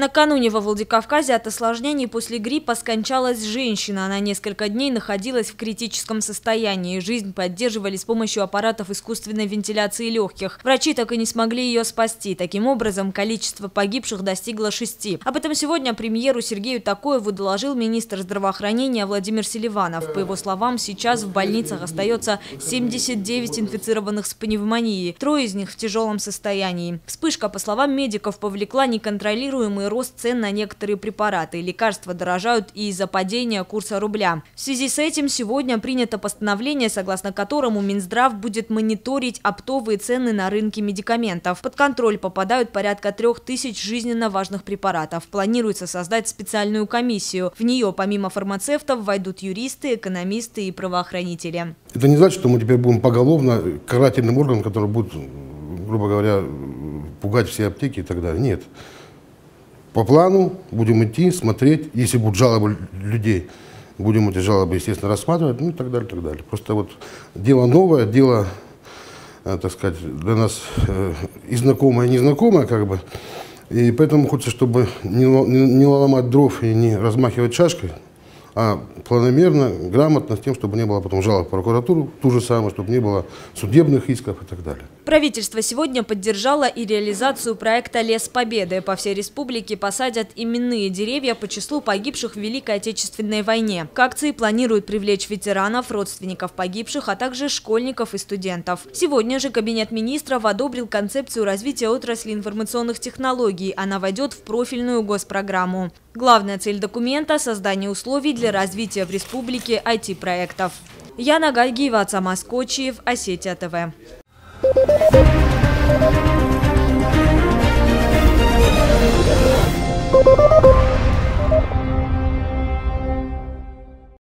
Накануне во Владикавказе от осложнений после гриппа скончалась женщина. Она несколько дней находилась в критическом состоянии. Жизнь поддерживали с помощью аппаратов искусственной вентиляции легких. Врачи так и не смогли ее спасти. Таким образом, количество погибших достигло 6. Об этом сегодня премьеру Сергею Такоеву доложил министр здравоохранения Владимир Селиванов. По его словам, сейчас в больницах остается 79 инфицированных с пневмонией. 3 из них в тяжелом состоянии. Вспышка, по словам медиков, повлекла неконтролируемый рост цен на некоторые препараты. Лекарства дорожают и из-за падения курса рубля. В связи с этим сегодня принято постановление, согласно которому Минздрав будет мониторить оптовые цены на рынке медикаментов. Под контроль попадают порядка 3000 жизненно важных препаратов. Планируется создать специальную комиссию. В нее помимо фармацевтов войдут юристы, экономисты и правоохранители. Это не значит, что мы теперь будем поголовно карательным органом, который будет, грубо говоря, пугать все аптеки и так далее. Нет. По плану будем идти, смотреть. Если будут жалобы людей, будем эти жалобы, естественно, рассматривать, ну и так далее, так далее. Просто вот дело новое, дело, так сказать, для нас и знакомое, и незнакомое, как бы. И поэтому хочется, чтобы не ломать дров и не размахивать шашкой, а планомерно, грамотно, с тем, чтобы не было потом жалоб в прокуратуру, ту же самую, чтобы не было судебных исков и так далее. Правительство сегодня поддержало и реализацию проекта «Лес Победы». По всей республике посадят именные деревья по числу погибших в Великой Отечественной войне. К акции планируют привлечь ветеранов, родственников погибших, а также школьников и студентов. Сегодня же Кабинет министров одобрил концепцию развития отрасли информационных технологий. Она войдет в профильную госпрограмму. Главная цель документа – создание условий для развития в республике IT-проектов. Яна Гагиева, Ацамас Кочиев, Осетия ТВ.